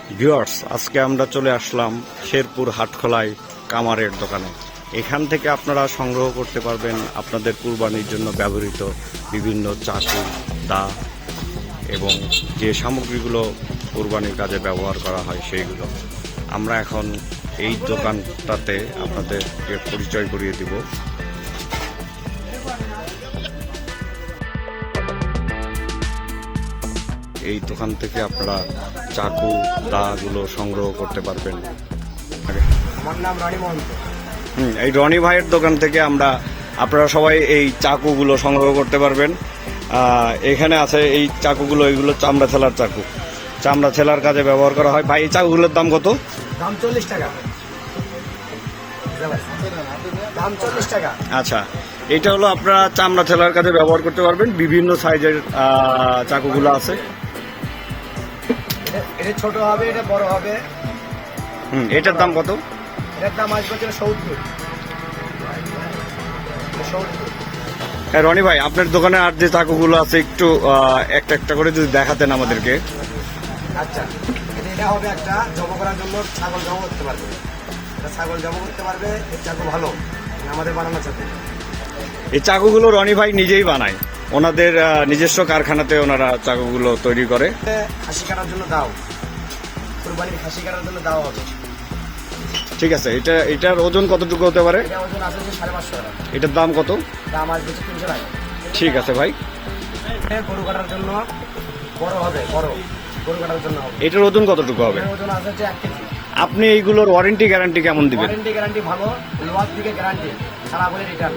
Viewers, আজকে আমরা চলে আসলাম শেরপুর হাটখোলায় কামারের দোকানে। এখান থেকে আপনারা সংগ্রহ করতে পারবেন আপনাদের কুরবানির জন্য ব্যবহৃত বিভিন্ন চাকু, দা এবং যে সামগ্রীগুলো কুরবানির কাজে ব্যবহার করা হয় সেইগুলো। আমরা এখন এই দোকানটাতে আপনাদেরকে পরিচয় করিয়ে দিব। এই দোকান থেকে আপনারা চাকু, দাগুলো সংগ্রহ করতে পারবেন। আমার নাম রনি মহন্ত। এই রনি ভাইয়ের দোকান থেকে আপনারা সবাই এই চাকুগুলো সংগ্রহ করতে পারবেন। এখানে আছে এই চাকুগুলো, এইগুলো চামড়া ছেলার চাকু, চামড়া ছেলার কাজে ব্যবহার করা হয়। ভাই, এই চাকুগুলোর দাম কত? দাম 40 টাকা। দাম 40 টাকা। আচ্ছা, এটা হলো আপনারা চামড়া ছেলার কাজে ব্যবহার করতে পারবেন। বিভিন্ন সাইজের চাকুগুলো আছে। এটা ছোট হবে, এটা বড় হবে। এটার দাম কত? এটার দাম আসবে 70। রনি ভাই, আপনার দোকানে আর যে চাকুগুলো আছে একটু একটা একটা করে যদি দেখাতেন আমাদেরকে। আচ্ছা, এটা হবে একটা জব করার জন্য, ছাগল জব করতে পারবে। এটা ছাগল জব করতে পারবে। এই চাকু ভালো, আমাদের বানানো চাকু। এই চাকুগুলো রনি ভাই নিজেই বানায়, ওনাদের নিজস্ব কারখানাতে ওনারা চাকুগুলো তৈরি করে। খাসি কাটার জন্য দাও, কুরবানির খাসি কাটার জন্য দাও হবে। ঠিক আছে, এটার ওজন কতটুকু হতে পারে? এটা ওজন আছে 550 টাকা। এটার দাম কত? দাম আসবে 300 টাকা। ঠিক আছে ভাই। গরু কাটার জন্য বড় হবে, বড় গরু কাটার জন্য হবে। এটার ওজন কতটুকু হবে? ওজন আছে 1 কেজি। আপনি এইগুলোর ওয়ারেন্টি গ্যারান্টি কেমন দিবেন? ওয়ারেন্টি গ্যারান্টি ভালো, লোয়ার দিকে গ্যারান্টি, সারা বলে রিটার্ন।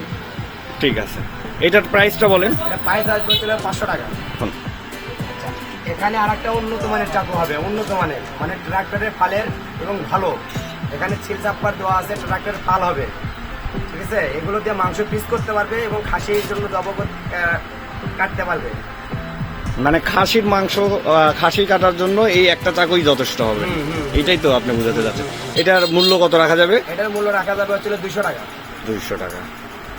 ঠিক আছে, এটার প্রাইসটা বলেন। এটা প্রাইস আসবে 500 টাকা। এখানে আর একটা উন্নত মানের চাকু হবে, উন্নত মানের, মানে ট্রাক্টরের ফালের এবং ভালো। এখানে ছিল চাপ্পার দেওয়া আছে, ট্রাক্টরের ফাল হবে। ঠিক আছে, এগুলো দিয়ে মাংস পিস করতে পারবে এবং খাসির জন্য জব কাটতে পারবে। মানে খাসির মাংস, খাসি কাটার জন্য এই একটা চাকুই যথেষ্ট হবে। এটাই তো আপনি বোঝাতে যাচ্ছেন। এটার মূল্য কত রাখা যাবে? এটার মূল্য রাখা যাবে 200 টাকা। 200 টাকা।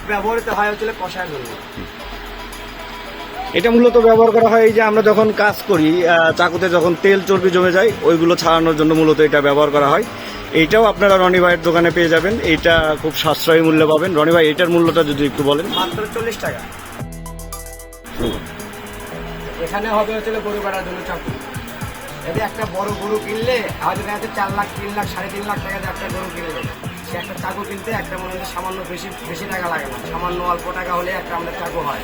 ব্যবহৃত হয় কষায়ের জন্য। এটা মূলত ব্যবহার করা হয় এই যে আমরা যখন কাজ করি, চাকুতে যখন তেল চর্বি জমে যায় ওইগুলো ছাড়ানোর জন্য মূলত এটা ব্যবহার করা হয়। এইটাও আপনারা রনি ভাইয়ের দোকানে পেয়ে যাবেন। এইটা খুব সাশ্রয়ী মূল্যে পাবেন। রনি ভাই, এটার মূল্যটা যদি একটু বলেন। মাত্র 40 টাকা। এখানে হবে গরু কাটার জন্য চাকু। এতে একটা বড় গরু কিনলে হয়তো 4 লাখ, 3 লাখ, 3.5 লাখ টাকা দিয়ে একটা গরু কিনলে, সে একটা চাকু কিনতে একটা মনে হয় সামান্য বেশি টাকা লাগে না, সামান্য অল্প টাকা হলে একটা আমাদের চাকু হয়।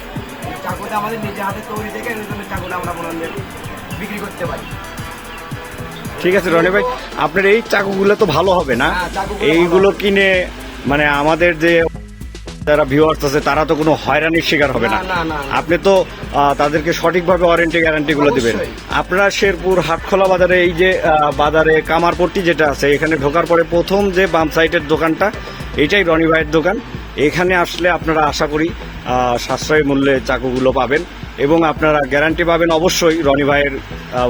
চাকুটা আমাদের নিজের হাতে তৈরি থেকে এই জন্য চাকুটা আমরা মনে হয় বিক্রি করতে পারি। ঠিক আছে রনি ভাই, আপনার এই চাকুগুলো তো ভালো হবে না? এইগুলো কিনে মানে আমাদের যে যারা ভিউয়ার্স আছে তারা তো কোনো হয়রানির শিকার হবে না। আপনি তো তাদেরকে সঠিকভাবে ওয়ারেন্টি গ্যারান্টি গুলো দিবেন। আপনারা শেরপুর হাটখোলা বাজারে এই যে বাজারে কামারপট্টি যেটা আছে, এখানে ঢোকার পরে প্রথম যে বাম সাইডের দোকানটা, এইটাই রনি ভাইয়ের দোকান। এখানে আসলে আপনারা আশা করি সাশ্রয়ী মূল্যে চাকুগুলো পাবেন এবং আপনারা গ্যারান্টি পাবেন অবশ্যই। রনি ভাইয়ের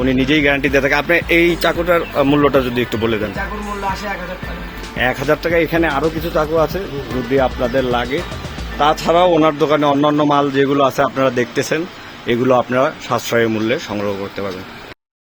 উনি নিজেই গ্যারান্টি দিয়ে থাকে। আপনি এই চাকুটার মূল্যটা যদি একটু বলে দেন। চাকুর মূল্য আসে 1000 টাকা। 1000 টাকা। এখানে আরো কিছু চাকু আছে যদি আপনাদের লাগে। তাছাড়াও ওনার দোকানে অন্যান্য মাল যেগুলো আছে আপনারা দেখতেছেন, এগুলো আপনারা সাশ্রয়ী মূল্যে সংগ্রহ করতে পারবেন।